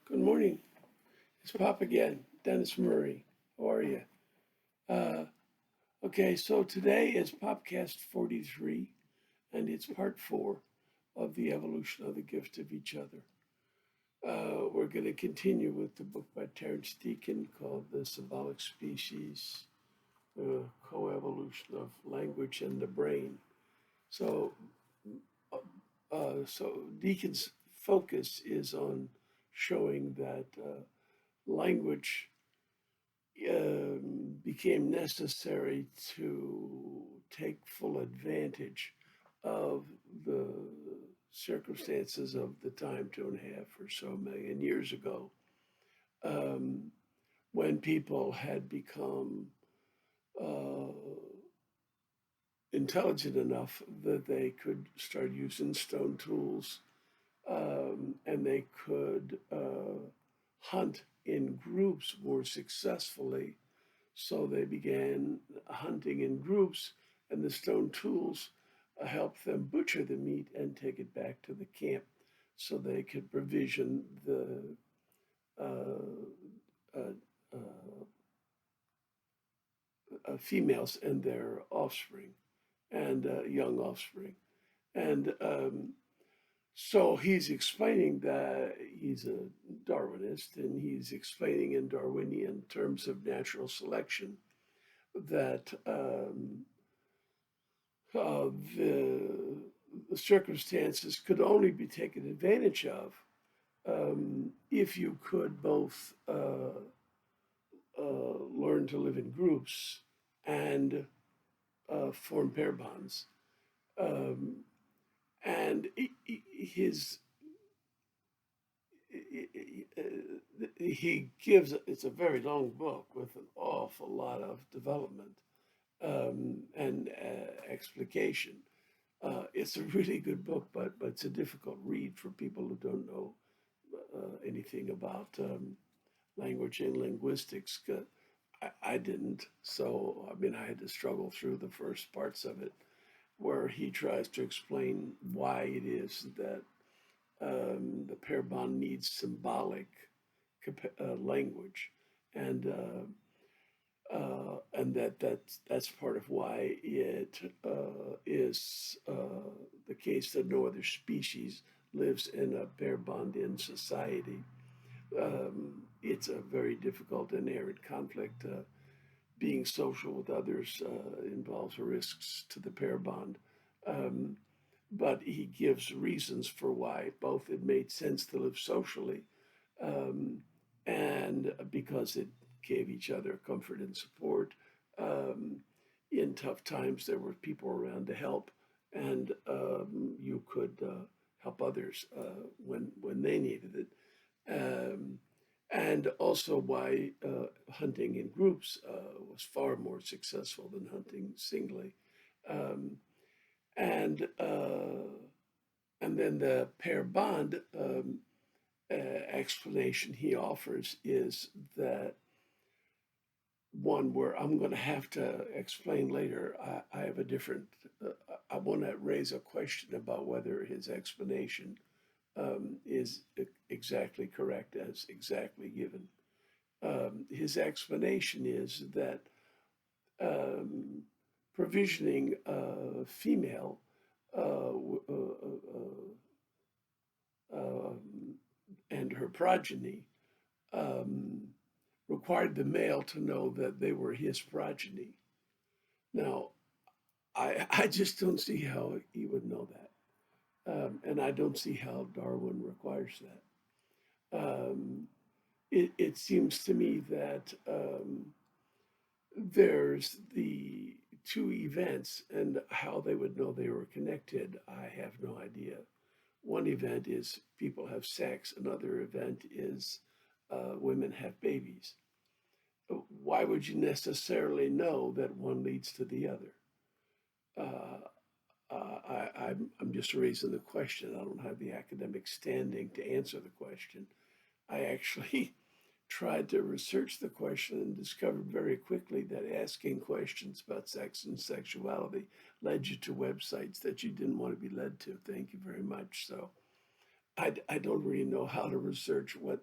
Good morning. It's Pop again, Dennis Murray. How are you? Uh, okay, so today is Popcast 43, and it's part four of the evolution of the gift of each other. We're going to continue with the book by Terence Deacon called The Symbolic Species, the Coevolution of Language and the Brain. So, so Deacon's focus is on showing that language became necessary to take full advantage of the circumstances of the time 2.5 or so million years ago, um, when people had become uh, intelligent enough that they could start using stone tools, and they could hunt in groups more successfully. So they began hunting in groups, and the stone tools helped them butcher the meat and take it back to the camp so they could provision the uh, uh, females and their offspring and young offspring. And so he's explaining that he's a Darwinist, and he's explaining in Darwinian terms of natural selection that uh, the, the circumstances could only be taken advantage of if you could both learn to live in groups and form pair bonds. Um, and his he gives it's a very long book with an awful lot of development and explication. It's a really good book, but it's a difficult read for people who don't know anything about language and linguistics. I didn't, so I mean, I had to struggle through the first parts of it, where he tries to explain why it is that the pair bond needs symbolic language, and that's part of why it is the case that no other species lives in a pair bond in society. It's a very difficult inherent conflict. Being social with others involves risks to the pair bond. Um, but he gives reasons for why both it made sense to live socially um, and because it gave each other comfort and support. Um, in tough times, there were people around to help, and you could help others when they needed it. Um, and also why hunting in groups was far more successful than hunting singly. Um, and and then the pair bond explanation he offers is that one where I'm going to have to explain later. I have a different. I want to raise a question about whether his explanation is exactly correct as exactly given. His explanation is that um, provisioning a female and her progeny um, required the male to know that they were his progeny. Now, I just don't see how he would know that. And I don't see how Darwin requires that. It seems to me that there's the two events, and how they would know they were connected, I have no idea. One event is people have sex, another event is women have babies. Why would you necessarily know that one leads to the other? Uh, I'm just raising the question. I don't have the academic standing to answer the question. I actually tried to research the question and discovered very quickly that asking questions about sex and sexuality led you to websites that you didn't want to be led to. Thank you very much. So I don't really know how to research what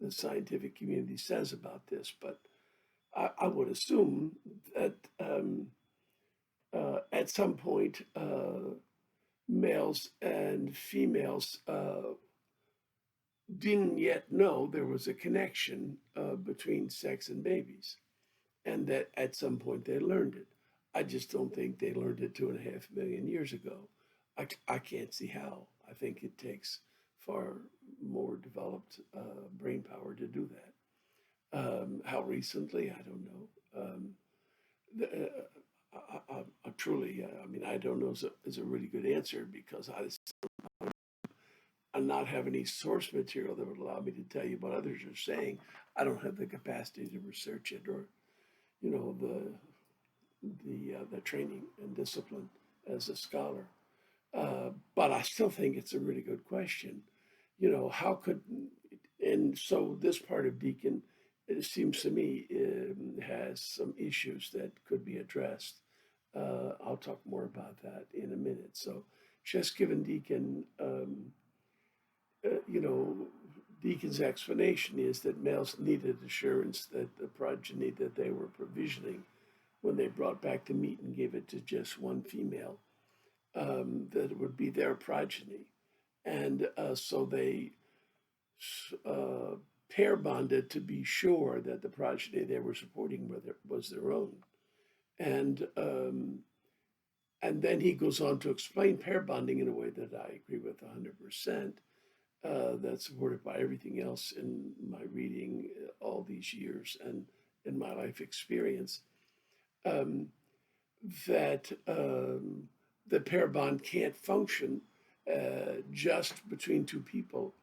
the scientific community says about this, but I would assume that at some point, males and females didn't yet know there was a connection between sex and babies, and that at some point they learned it. I just don't think they learned it 2.5 million years ago. I can't see how. I think it takes far more developed brain power to do that. How recently, I don't know. The, I truly, I mean, I don't know is a really good answer because I not have any source material that would allow me to tell you what others are saying. I don't have the capacity to research it or, you know, the training and discipline as a scholar. But I still think it's a really good question. You know, how could, and so this part of Deacon, it seems to me, has some issues that could be addressed. I'll talk more about that in a minute. So, just given Deacon, you know, Deacon's explanation is that males needed assurance that the progeny that they were provisioning when they brought back the meat and gave it to just one female, that it would be their progeny. And so they pair bonded to be sure that the progeny they were supporting was their own. And and then he goes on to explain pair bonding in a way that I agree with 100%. That's supported by everything else in my reading all these years and in my life experience. Um, that the pair bond can't function just between two people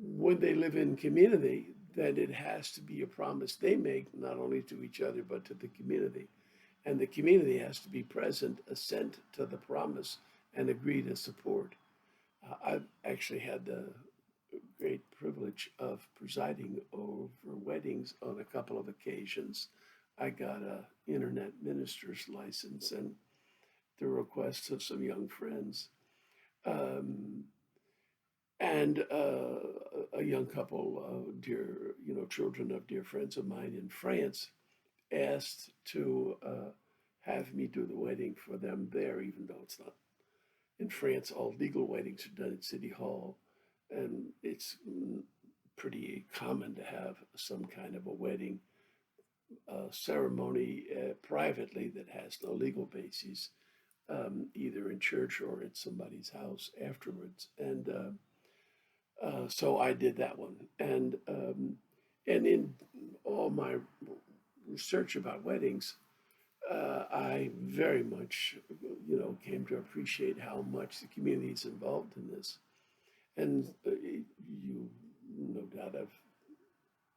when they live in community, that it has to be a promise they make not only to each other but to the community, and the community has to be present, assent to the promise, and agree to support. I've actually had the great privilege of presiding over weddings on a couple of occasions. I got a internet minister's license and the request of some young friends. Um, and a young couple, dear, you know, children of dear friends of mine in France, asked to have me do the wedding for them there, even though it's not in France. All legal weddings are done at City Hall, and it's pretty common to have some kind of a wedding ceremony privately that has no legal basis, either in church or at somebody's house afterwards. And so I did that one, and in all my research about weddings, I very much, you know, came to appreciate how much the community is involved in this. And you no doubt have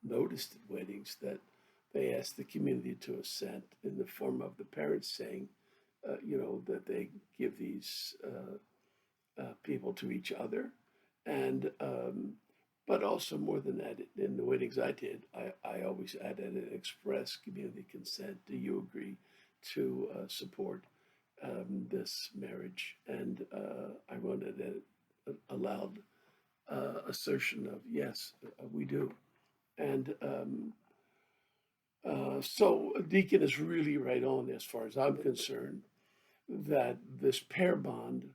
noticed at weddings that they ask the community to assent in the form of the parents saying, you know, that they give these people to each other. And but also more than that, in the weddings I did, I always added an express community consent. Do you agree to support this marriage? And I wanted a loud assertion of yes, we do. And so Deacon is really right on as far as I'm concerned that this pair bond,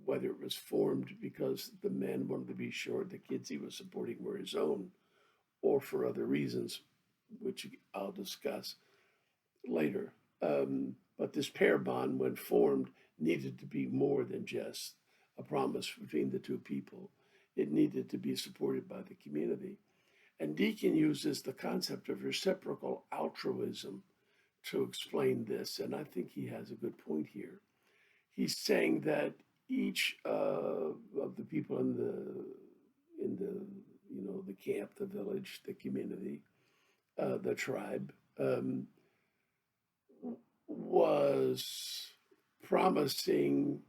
whether it was formed because the man wanted to be sure the kids he was supporting were his own, or for other reasons, which I'll discuss later. But this pair bond, when formed, needed to be more than just a promise between the two people. It needed to be supported by the community. And Deacon uses the concept of reciprocal altruism to explain this, and I think he has a good point here. He's saying that each of the people in the you know the camp, the village, the community, the tribe, was promising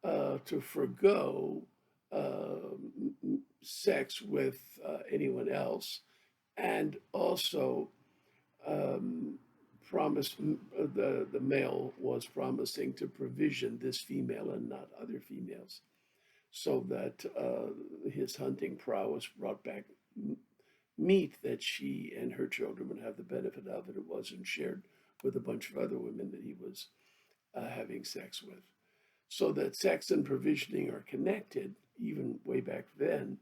to forego sex with anyone else, and also promised the male was promising to provision this female and not other females, so that his hunting prowess brought back meat that she and her children would have the benefit of, and it wasn't shared with a bunch of other women that he was having sex with. So that sex and provisioning are connected, even way back then,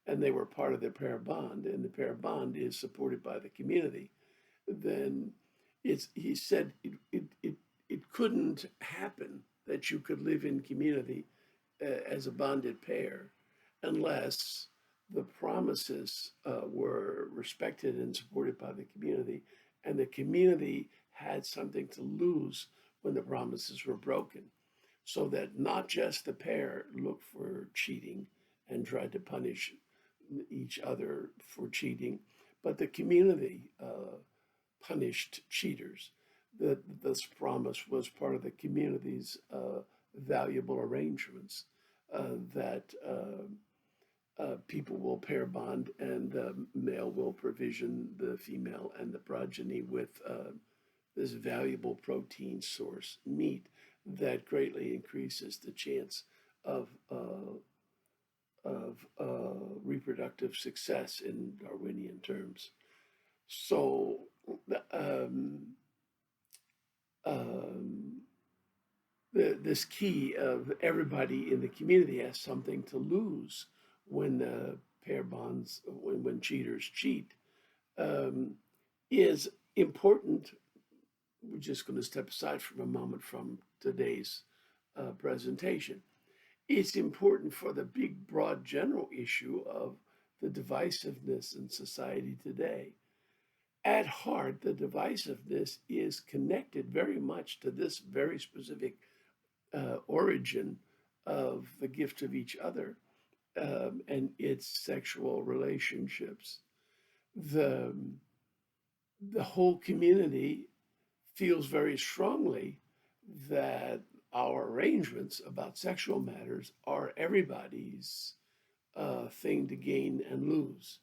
and they were part of the pair bond, and the pair bond is supported by the community. Then he said it couldn't happen that you could live in community as a bonded pair unless the promises were respected and supported by the community, and the community had something to lose when the promises were broken. So that not just the pair looked for cheating and tried to punish each other for cheating, but the community punished cheaters. That this promise was part of the community's valuable arrangements that people will pair bond, and the male will provision the female and the progeny with this valuable protein source, meat, that greatly increases the chance of reproductive success in Darwinian terms. So um, um, this key of everybody in the community has something to lose when pair bonds, when cheaters cheat, um, is important. We're just going to step aside from a moment from today's presentation. It's important for the big, broad, general issue of the divisiveness in society today. At heart, the divisiveness is connected very much to this very specific origin of the gift of each other and its sexual relationships. The, the whole community feels very strongly that our arrangements about sexual matters are everybody's thing to gain and lose.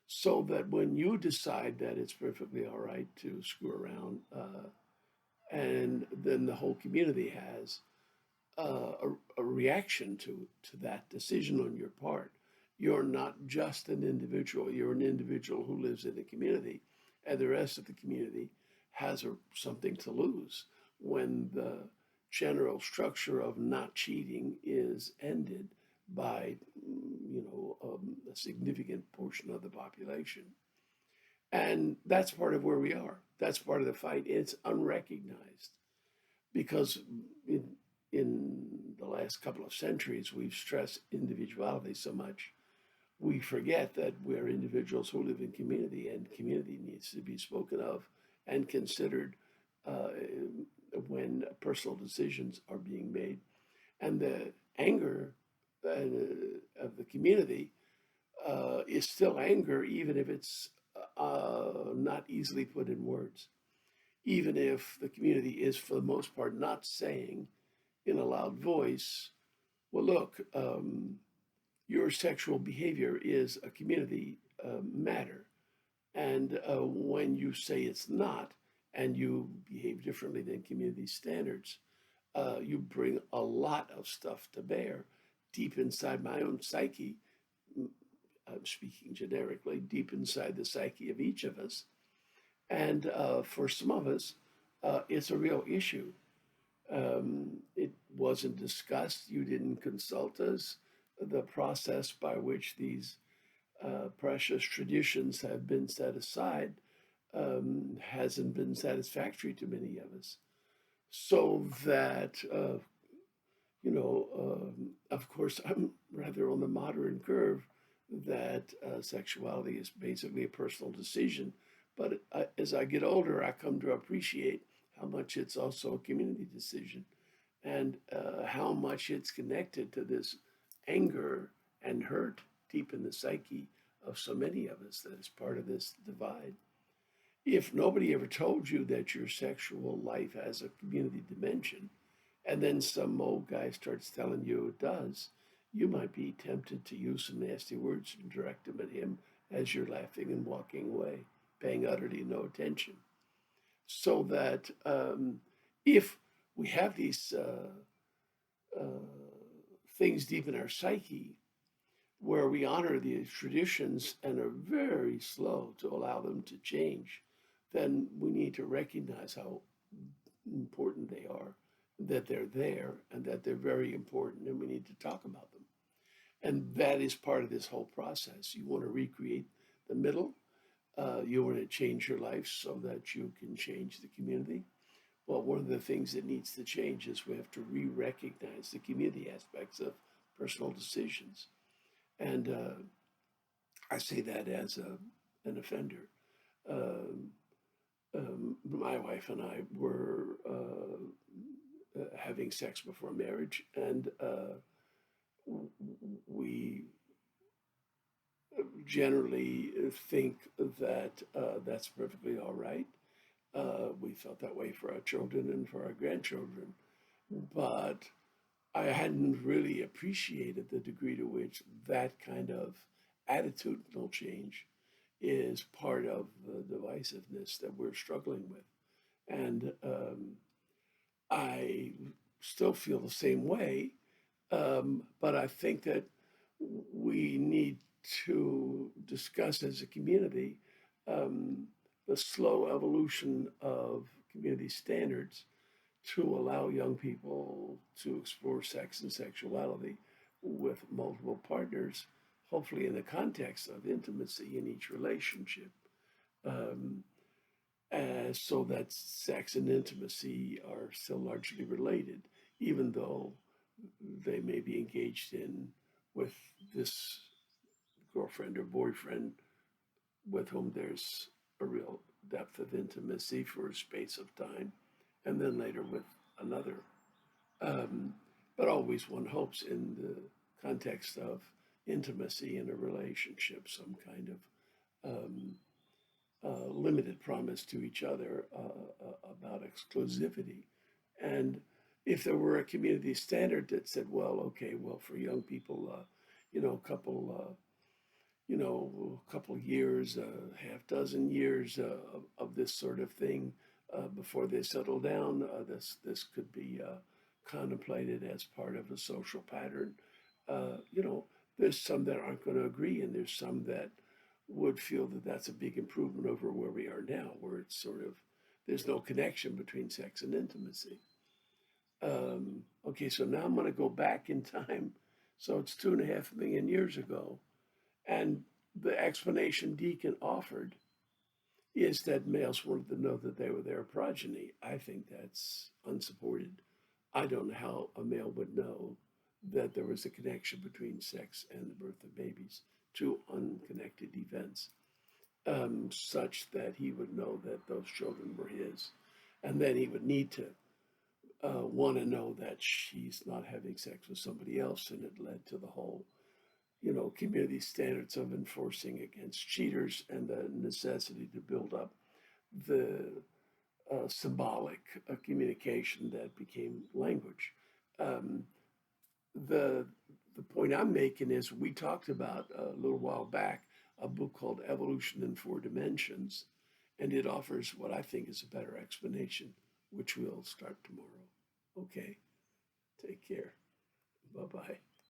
So that when you decide that it's perfectly all right to screw around, and then the whole community has a reaction to that decision on your part. You're not just an individual, you're an individual who lives in a community, and the rest of the community has something to lose when the general structure of not cheating is ended by, a significant portion of the population. And that's part of where we are. That's part of the fight. It's unrecognized because in the last couple of centuries, we've stressed individuality so much, we forget that we're individuals who live in community, and community needs to be spoken of and considered uh, when personal decisions are being made. And the anger of the community is still anger, even if it's not easily put in words. Even if the community is, for the most part, not saying in a loud voice, well, look, your sexual behavior is a community matter. And when you say it's not, and you behave differently than community standards, you bring a lot of stuff to bear deep inside my own psyche. I'm speaking generically, deep inside the psyche of each of us. And for some of us, it's a real issue. It wasn't discussed. You didn't consult us. The process by which these precious traditions have been set aside hasn't been satisfactory to many of us. So that, of course, I'm rather on the modern curve that sexuality is basically a personal decision. But as I get older, I come to appreciate how much it's also a community decision, and how much it's connected to this anger and hurt deep in the psyche of so many of us that is part of this divide. If nobody ever told you that your sexual life has a community dimension, and then some old guy starts telling you it does, you might be tempted to use some nasty words and direct them at him as you're laughing and walking away, paying utterly no attention. So that if we have these uh, things deep in our psyche, where we honor the traditions and are very slow to allow them to change, then we need to recognize how important they are, that they're there, and that they're very important, and we need to talk about them. And that is part of this whole process. You want to recreate the middle, you want to change your life so that you can change the community. Well, one of the things that needs to change is we have to re-recognize the community aspects of personal decisions. And I say that as an offender. Um, my wife and I were having sex before marriage, and we generally think that that's perfectly all right. We felt that way for our children and for our grandchildren, but I hadn't really appreciated the degree to which that kind of attitudinal change is part of the divisiveness that we're struggling with. And I still feel the same way, but I think that we need to discuss as a community um, the slow evolution of community standards to allow young people to explore sex and sexuality with multiple partners, hopefully in the context of intimacy in each relationship, um, so that sex and intimacy are still largely related, even though they may be engaged in with this girlfriend or boyfriend with whom there's a real depth of intimacy for a space of time, and then later with another. Um, but always one hopes in the context of intimacy in a relationship, some kind of limited promise to each other about exclusivity. And if there were a community standard that said, well, okay, well, for young people, a couple years, half dozen years of this sort of thing before they settle down. This could be contemplated as part of a social pattern. There's some that aren't going to agree, and there's some that would feel that that's a big improvement over where we are now, where it's sort of there's no connection between sex and intimacy. Okay, so now I'm going to go back in time. So it's 2.5 million years ago. And the explanation Deacon offered is that males wanted to know that they were their progeny. I think that's unsupported. I don't know how a male would know that there was a connection between sex and the birth of babies, two unconnected events, such that he would know that those children were his. And then he would need to want to know that she's not having sex with somebody else, and it led to the whole community standards of enforcing against cheaters and the necessity to build up the symbolic communication that became language. Um, the the point I'm making is we talked about a little while back a book called Evolution in Four Dimensions, and it offers what I think is a better explanation, which we'll start tomorrow. Okay, take care. Bye bye.